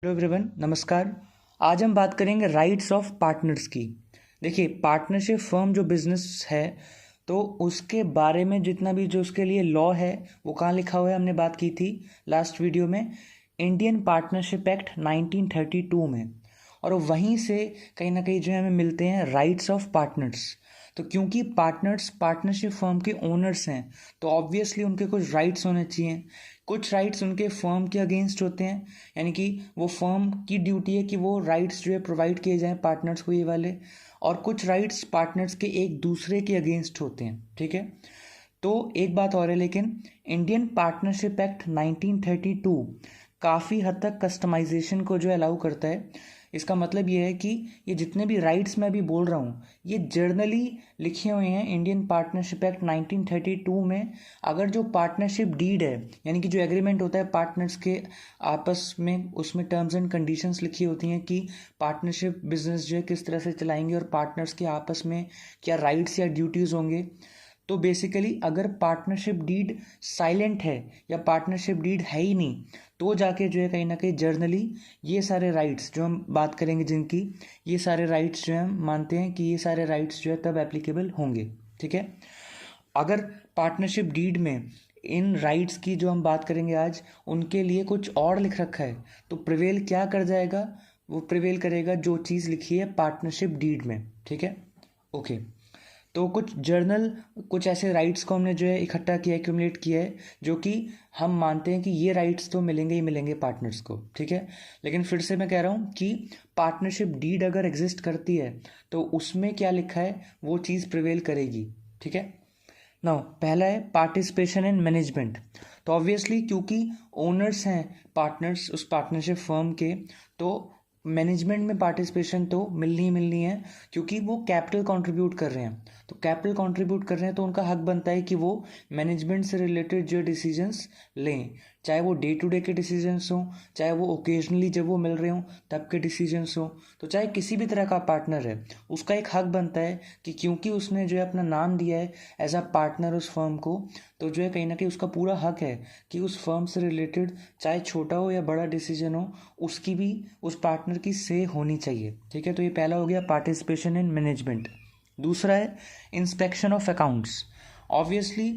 Hello everyone, नमस्कार। आज हम बात करेंगे राइट्स ऑफ पार्टनर्स की। देखिए, पार्टनरशिप फर्म जो बिजनेस है तो उसके बारे में जितना भी जो उसके लिए लॉ है वो कहाँ लिखा हुआ है, हमने बात की थी लास्ट वीडियो में, इंडियन पार्टनरशिप एक्ट 1932 में। और वहीं से कहीं ना कहीं जो है हमें मिलते हैं राइट्स ऑफ पार्टनर्स। तो क्योंकि पार्टनर्स पार्टनरशिप फर्म के ओनर्स हैं तो ऑब्वियसली उनके कुछ राइट्स होने चाहिए। कुछ राइट्स उनके फर्म के अगेंस्ट होते हैं, यानी कि वो फर्म की ड्यूटी है कि वो राइट्स जो है प्रोवाइड किए जाएं पार्टनर्स को, ये वाले। और कुछ राइट्स पार्टनर्स के एक दूसरे के अगेंस्ट होते हैं, ठीक है। तो एक बात और है, लेकिन इंडियन पार्टनरशिप एक्ट 1932 काफ़ी हद तक कस्टमाइजेशन को जो अलाउ करता है। इसका मतलब ये है कि ये जितने भी राइट्स मैं अभी बोल रहा हूँ ये जर्नली लिखे हुए हैं इंडियन पार्टनरशिप एक्ट 1932 में। अगर जो पार्टनरशिप डीड है, यानी कि जो एग्रीमेंट होता है पार्टनर्स के आपस में, उसमें टर्म्स एंड कंडीशंस लिखी होती हैं कि पार्टनरशिप बिजनेस जो है किस तरह से चलाएंगे और पार्टनर्स के आपस में क्या राइट्स या ड्यूटीज़ होंगे। तो बेसिकली अगर पार्टनरशिप डीड साइलेंट है या पार्टनरशिप डीड है ही नहीं तो जाके जो है कहीं ना कहीं जर्नली ये सारे राइट्स जो हम बात करेंगे जिनकी, ये सारे राइट्स जो है हम मानते हैं कि ये सारे राइट्स जो है तब एप्लीकेबल होंगे, ठीक है। अगर पार्टनरशिप डीड में इन राइट्स की जो हम बात करेंगे आज उनके लिए कुछ और लिख रखा है तो प्रिवेल क्या कर जाएगा, वो प्रिवेल करेगा जो चीज़ लिखी है पार्टनरशिप डीड में, ठीक है। ओके, तो कुछ ऐसे राइट्स को हमने जो है इकट्ठा किया, एक्यूमुलेट किया है, जो कि हम मानते हैं कि ये राइट्स तो मिलेंगे ही मिलेंगे पार्टनर्स को, ठीक है। लेकिन फिर से मैं कह रहा हूँ कि पार्टनरशिप डीड अगर एग्जिस्ट करती है तो उसमें क्या लिखा है वो चीज़ प्रिवेल करेगी, ठीक है। नाउ पहला है पार्टिसिपेशन इन मैनेजमेंट। तो ऑब्वियसली क्योंकि ओनर्स हैं पार्टनर्स उस पार्टनरशिप फर्म के, तो मैनेजमेंट में पार्टिसिपेशन तो मिलनी ही मिलनी है, क्योंकि वो कैपिटल कंट्रीब्यूट कर रहे हैं। तो कैपिटल कंट्रीब्यूट कर रहे हैं तो उनका हक बनता है कि वो मैनेजमेंट से रिलेटेड जो डिसीजंस लें, चाहे वो डे टू डे के डिसीजंस हों, चाहे वो ओकेजनली जब वो मिल रहे हों तब के डिसीजंस हों। तो चाहे किसी भी तरह का पार्टनर है उसका एक हक बनता है कि क्योंकि उसने जो है अपना नाम दिया है एज अ पार्टनर उस फर्म को, तो जो है कहीं ना कहीं उसका पूरा हक है कि उस फर्म से रिलेटेड चाहे छोटा हो या बड़ा डिसीजन हो उसकी भी उस पार्टनर की से होनी चाहिए, ठीक है। तो ये पहला हो गया पार्टिसिपेशन इन मैनेजमेंट। दूसरा है इंस्पेक्शन ऑफ अकाउंट्स। ऑब्वियसली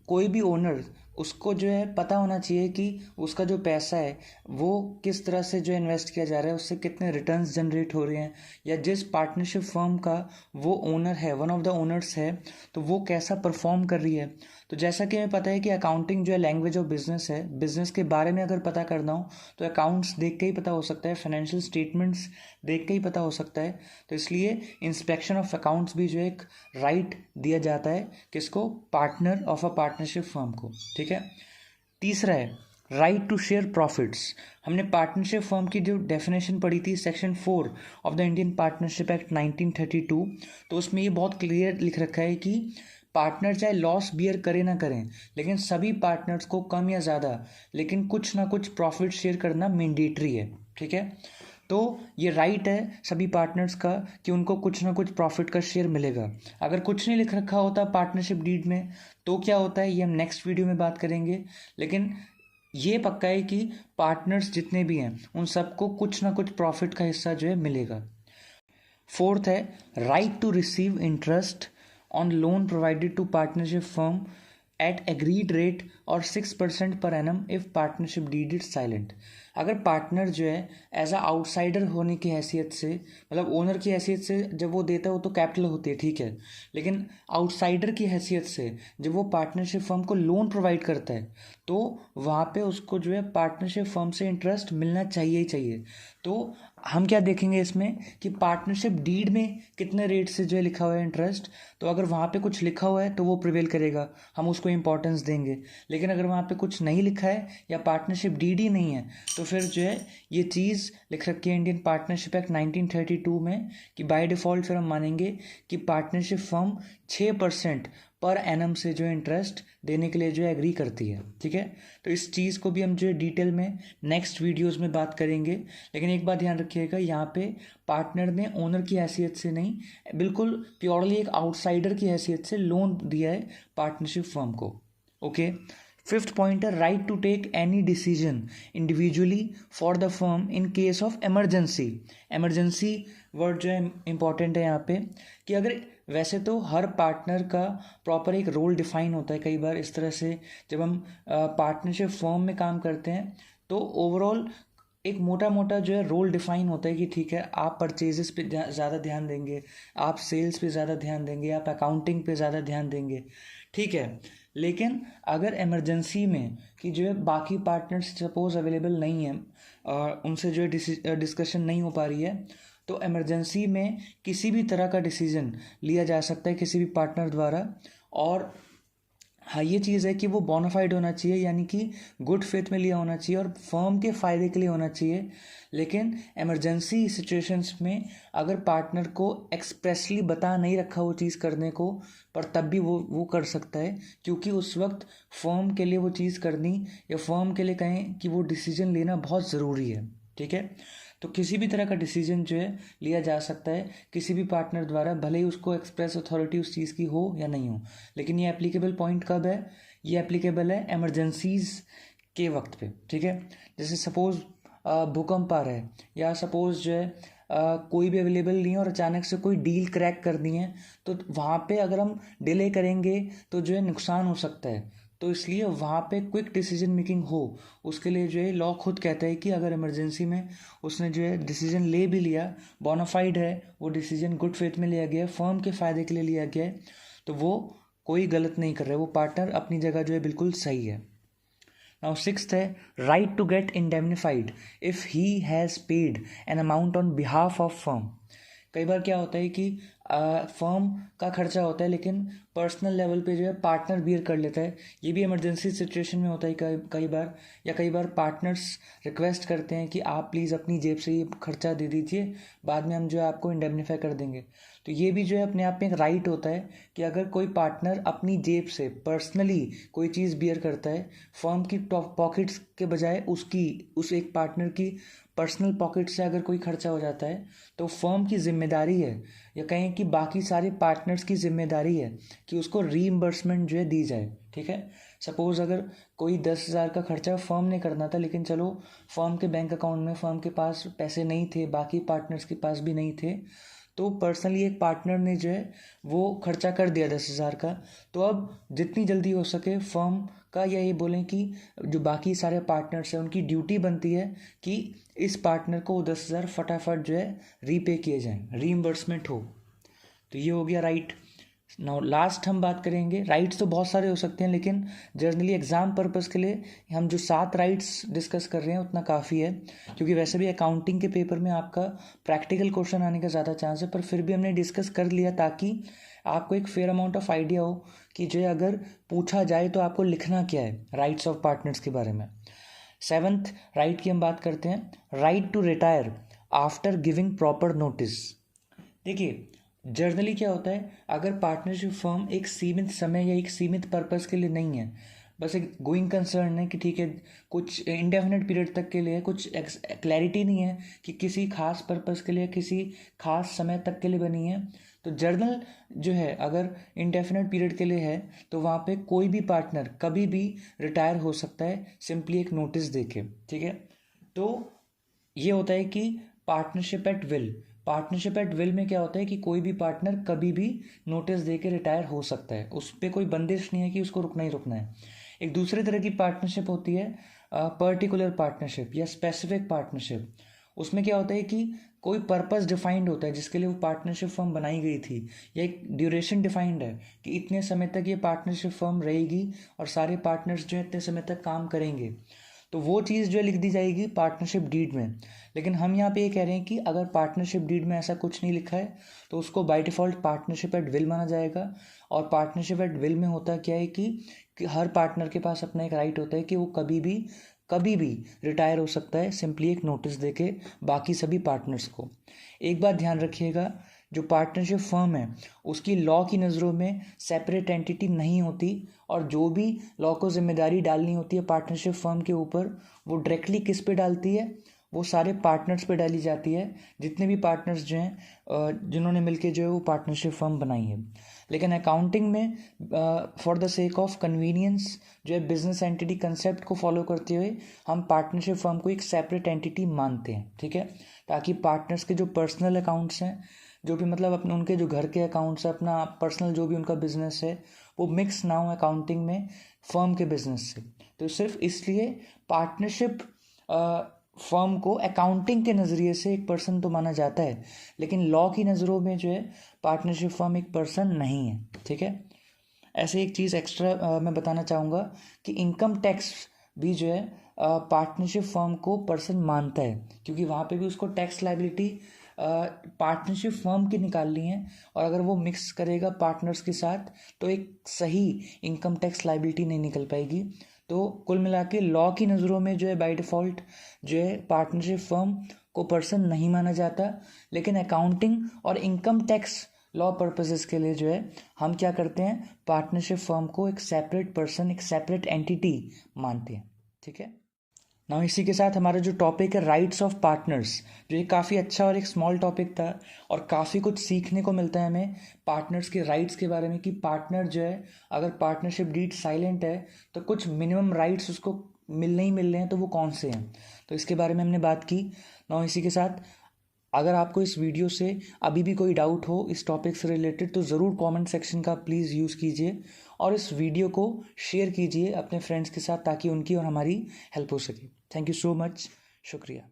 कोई भी ओनर, उसको जो है पता होना चाहिए कि उसका जो पैसा है वो किस तरह से जो इन्वेस्ट किया जा रहा है, उससे कितने रिटर्न्स जनरेट हो रहे हैं, या जिस पार्टनरशिप फर्म का वो ओनर है, वन ऑफ द ओनर्स है, तो वो कैसा परफॉर्म कर रही है। तो जैसा कि हमें पता है कि अकाउंटिंग जो है लैंग्वेज ऑफ बिजनेस है, बिजनेस के बारे में अगर पता करना हो तो अकाउंट्स देख के ही पता हो सकता है, फाइनेंशियल स्टेटमेंट्स देख के ही पता हो सकता है। तो इसलिए इंस्पेक्शन ऑफ अकाउंट्स भी जो है एक राइट दिया जाता है किसको, partner of a partnership firm को, ठीक है। तीसरा है राइट टू शेयर प्रॉफिट्स। हमने पार्टनरशिप फर्म की जो डेफिनेशन पढ़ी थी section 4 of the Indian partnership act 1932, तो उसमें ये बहुत क्लियर लिख रखा है कि पार्टनर चाहे लॉस बियर करें ना करें, लेकिन सभी पार्टनर्स को कम या ज़्यादा लेकिन कुछ ना कुछ प्रॉफिट शेयर करना मैंडेटरी है, ठीक है। तो ये राइट है सभी पार्टनर्स का कि उनको कुछ ना कुछ प्रॉफिट का शेयर मिलेगा। अगर कुछ नहीं लिख रखा होता पार्टनरशिप डीड में तो क्या होता है, ये हम नेक्स्ट वीडियो में बात करेंगे। लेकिन ये पक्का है कि पार्टनर्स जितने भी हैं उन सबको कुछ ना कुछ प्रॉफिट का हिस्सा जो है मिलेगा। फोर्थ है right to receive interest on loan provided to partnership firm at agreed rate और 6% per annum if partnership deed is silent. अगर पार्टनर जो है एज अ आउटसाइडर होने की हैसियत से, मतलब ओनर की हैसियत से जब वो देता है वो तो कैपिटल होती है, ठीक है, लेकिन आउटसाइडर की हैसियत से जब वो पार्टनरशिप फर्म को लोन प्रोवाइड करता है तो वहाँ पे उसको जो है पार्टनरशिप फर्म से इंटरेस्ट मिलना चाहिए ही चाहिए। तो हम क्या देखेंगे इसमें कि पार्टनरशिप डीड में कितने रेट से जो है लिखा हुआ है इंटरेस्ट, तो अगर वहाँ पे कुछ लिखा हुआ है तो वो प्रिवेल करेगा, हम उसको इंपॉर्टेंस देंगे। लेकिन अगर वहाँ पे कुछ नहीं लिखा है या पार्टनरशिप डीड ही नहीं है तो फिर जो है ये चीज़ लिख रखी है इंडियन पार्टनरशिप एक्ट 1932 में कि बाय डिफ़ॉल्ट फिर हम मानेंगे कि पार्टनरशिप फर्म 6% पर एनम से जो इंटरेस्ट देने के लिए जो है एग्री करती है, ठीक है। तो इस चीज़ को भी हम जो है डिटेल में नेक्स्ट वीडियोस में बात करेंगे। लेकिन एक बात ध्यान रखिएगा, यहाँ पे पार्टनर ने ओनर की हैसियत से नहीं, बिल्कुल प्योरली एक आउटसाइडर की हैसियत से लोन दिया है पार्टनरशिप फर्म को, ओके। फिफ्थ पॉइंट है right to take any decision individually for the firm in case of emergency. Emergency word जो है इम्पॉर्टेंट है यहाँ पे, कि अगर वैसे तो हर पार्टनर का प्रॉपर एक रोल डिफाइन होता है, कई बार इस तरह से जब हम पार्टनरशिप फर्म में काम करते हैं तो ओवरऑल एक मोटा मोटा जो है रोल डिफाइन होता है कि ठीक है आप परचेजेस पे ज़्यादा ध्यान देंगे, आप सेल्स पे ज़्यादा ध्यान देंगे, आप अकाउंटिंग पे ज़्यादा ध्यान देंगे, ठीक है। लेकिन अगर इमरजेंसी में कि जो है बाकी पार्टनर्स सपोज अवेलेबल नहीं है और उनसे जो है डिस्कशन नहीं हो पा रही है, तो इमरजेंसी में किसी भी तरह का डिसीजन लिया जा सकता है किसी भी पार्टनर द्वारा। और हाँ, ये चीज़ है कि वो बोनाफाइड होना चाहिए, यानी कि गुड फेथ में लिया होना चाहिए और फर्म के फ़ायदे के लिए होना चाहिए। लेकिन इमरजेंसी सिचुएशंस में अगर पार्टनर को एक्सप्रेसली बता नहीं रखा वो चीज़ करने को, पर तब भी वो कर सकता है, क्योंकि उस वक्त फर्म के लिए वो चीज़ करनी या फर्म के लिए कहें कि वो डिसीजन लेना बहुत ज़रूरी है, ठीक है। तो किसी भी तरह का डिसीजन जो है लिया जा सकता है किसी भी पार्टनर द्वारा, भले ही उसको एक्सप्रेस अथॉरिटी उस चीज़ की हो या नहीं हो। लेकिन ये एप्लीकेबल पॉइंट कब है? ये एप्लीकेबल है एमरजेंसीज के वक्त पे, ठीक है। जैसे सपोज भूकंप आ रहा है, या सपोज जो है कोई भी अवेलेबल नहीं है और अचानक से कोई डील क्रैक करनी है, तो वहाँ पे अगर हम डिले करेंगे तो जो है नुकसान हो सकता है। तो इसलिए वहाँ पे क्विक डिसीजन मेकिंग हो, उसके लिए जो है लॉ खुद कहता है कि अगर इमरजेंसी में उसने जो है डिसीजन ले भी लिया, बोनाफाइड है, वो डिसीजन गुड फेथ में लिया गया है, फर्म के फ़ायदे के लिए लिया गया है, तो वो कोई गलत नहीं कर रहा है, वो पार्टनर अपनी जगह जो है बिल्कुल सही है। नाउ सिक्स्थ है right to get indemnified if he has paid an amount on behalf of firm. कई बार क्या होता है कि फर्म का खर्चा होता है लेकिन पर्सनल लेवल पे जो है पार्टनर बियर कर लेता है। ये भी इमरजेंसी सिचुएशन में होता है कई बार, या कई बार पार्टनर्स रिक्वेस्ट करते हैं कि आप प्लीज़ अपनी जेब से ये खर्चा दे दीजिए, बाद में हम जो है आपको इंडेमनीफाई कर देंगे। तो ये भी जो है अपने आप में एक राइट होता है कि अगर कोई पार्टनर अपनी जेब से पर्सनली कोई चीज़ बियर करता है, फर्म की पॉकेट्स के बजाय उस एक पार्टनर की पर्सनल पॉकेट से अगर कोई खर्चा हो जाता है, तो फर्म की जिम्मेदारी है, या कहें कि बाकी सारे पार्टनर्स की जिम्मेदारी है कि उसको रीइंबर्समेंट जो है दी जाए, ठीक है। सपोज़ अगर कोई 10,000 का खर्चा फर्म ने करना था, लेकिन चलो फर्म के बैंक अकाउंट में फर्म के पास पैसे नहीं थे, बाकी पार्टनर्स के पास भी नहीं थे, तो पर्सनली एक पार्टनर ने जो है वो खर्चा कर दिया 10,000 का, तो अब जितनी जल्दी हो सके फर्म का, या ये बोलें कि जो बाकी सारे पार्टनर्स हैं उनकी ड्यूटी बनती है कि इस पार्टनर को 10,000 फटाफट जो है रीपे किए जाएं, रीइंबर्समेंट हो। तो ये हो गया राइट। नाउ लास्ट हम बात करेंगे, राइट्स तो बहुत सारे हो सकते हैं लेकिन जनरली एग्जाम पर्पस के लिए हम जो 7 राइट्स डिस्कस कर रहे हैं उतना काफ़ी है, क्योंकि वैसे भी अकाउंटिंग के पेपर में आपका प्रैक्टिकल क्वेश्चन आने का ज़्यादा चांस है, पर फिर भी हमने डिस्कस कर लिया ताकि आपको एक फेयर अमाउंट ऑफ आइडिया हो कि जो है अगर पूछा जाए तो आपको लिखना क्या है राइट्स ऑफ पार्टनर्स के बारे में। 7th राइट की हम बात करते हैं, right to retire after giving proper notice. देखिए जर्नली क्या होता है, अगर पार्टनरशिप फर्म एक सीमित समय या एक सीमित पर्पस के लिए नहीं है, बस एक गोइंग कंसर्न है कि ठीक है कुछ इंडेफिनेट पीरियड तक के लिए, कुछ क्लैरिटी नहीं है कि किसी खास पर्पस के लिए किसी खास समय तक के लिए बनी है, तो जर्नल जो है अगर इंडेफिनेट पीरियड के लिए है तो वहाँ पे कोई भी पार्टनर कभी भी रिटायर हो सकता है सिंपली एक नोटिस देके, ठीक है। तो ये होता है कि partnership at will, partnership at will में क्या होता है कि कोई भी पार्टनर कभी भी नोटिस दे के रिटायर हो सकता है, उस पर कोई बंदिश नहीं है कि उसको रुकना ही रुकना है। एक दूसरे तरह की पार्टनरशिप होती है पर्टिकुलर पार्टनरशिप या स्पेसिफिक पार्टनरशिप। उसमें क्या होता है कि कोई पर्पस डिफाइंड होता है जिसके लिए वो पार्टनरशिप फर्म बनाई गई थी, या एक ड्यूरेशन डिफाइंड है कि इतने समय तक ये पार्टनरशिप फर्म रहेगी और सारे पार्टनर्स जो है इतने समय तक काम करेंगे, तो वो चीज़ जो है लिख दी जाएगी पार्टनरशिप डीड में। लेकिन हम यहाँ पे ये कह रहे हैं कि अगर पार्टनरशिप डीड में ऐसा कुछ नहीं लिखा है तो उसको by default partnership at will माना जाएगा। और पार्टनरशिप एट विल में होता क्या है कि हर पार्टनर के पास अपना एक राइट होता है कि वो कभी भी रिटायर हो सकता है सिंपली एक नोटिस देके बाकी सभी पार्टनर्स को। एक बात ध्यान रखिएगा, जो पार्टनरशिप फर्म है उसकी लॉ की नज़रों में सेपरेट एंटिटी नहीं होती, और जो भी लॉ को जिम्मेदारी डालनी होती है पार्टनरशिप फर्म के ऊपर वो डायरेक्टली किस पे डालती है, वो सारे पार्टनर्स पे डाली जाती है, जितने भी पार्टनर्स जो हैं जिन्होंने मिलके जो है वो पार्टनरशिप फर्म बनाई है। लेकिन अकाउंटिंग में for the sake of convenience जो है बिजनेस एंटिटी कंसेप्ट को फॉलो करते हुए हम पार्टनरशिप फर्म को एक सेपरेट एंटिटी मानते हैं, ठीक है, ताकि पार्टनर्स के जो पर्सनल अकाउंट्स हैं, जो भी मतलब अपने उनके जो घर के अकाउंट्स है, अपना पर्सनल जो भी उनका बिजनेस है, वो मिक्स ना हो अकाउंटिंग में फर्म के बिजनेस से। तो सिर्फ इसलिए पार्टनरशिप फर्म को अकाउंटिंग के नज़रिए से एक पर्सन तो माना जाता है, लेकिन लॉ की नज़रों में जो है पार्टनरशिप फर्म एक पर्सन नहीं है, ठीक है। ऐसे एक चीज़ एक्स्ट्रा मैं बताना चाहूँगा कि इनकम टैक्स भी जो है पार्टनरशिप फर्म को पर्सन मानता है, क्योंकि वहाँ पे भी उसको टैक्स लायबिलिटी पार्टनरशिप फर्म की निकालनी है, और अगर वो मिक्स करेगा पार्टनर्स के साथ तो एक सही इनकम टैक्स लायबिलिटी नहीं निकल पाएगी। तो कुल मिला के लॉ की नज़रों में जो है बाय डिफ़ॉल्ट जो है पार्टनरशिप फर्म को पर्सन नहीं माना जाता, लेकिन अकाउंटिंग और इनकम टैक्स लॉ पर्पसेस के लिए जो है हम क्या करते हैं, पार्टनरशिप फर्म को एक सेपरेट पर्सन, एक सेपरेट एंटिटी मानते हैं, ठीक है। ना इसी के साथ हमारा जो टॉपिक है राइट्स ऑफ पार्टनर्स, जो ये काफ़ी अच्छा और एक स्मॉल टॉपिक था, और काफ़ी कुछ सीखने को मिलता है हमें पार्टनर्स के राइट्स के बारे में, कि पार्टनर जो है अगर पार्टनरशिप डीड साइलेंट है तो कुछ मिनिमम राइट्स उसको मिलने ही मिल रहे हैं, तो वो कौन से हैं, तो इसके बारे में हमने बात की। ना इसी के साथ अगर आपको इस वीडियो से अभी भी कोई डाउट हो इस टॉपिक से रिलेटेड, तो ज़रूर कमेंट सेक्शन का प्लीज़ यूज़ कीजिए, और इस वीडियो को शेयर कीजिए अपने फ्रेंड्स के साथ, ताकि उनकी और हमारी हेल्प हो सके। थैंक यू सो मच, शुक्रिया।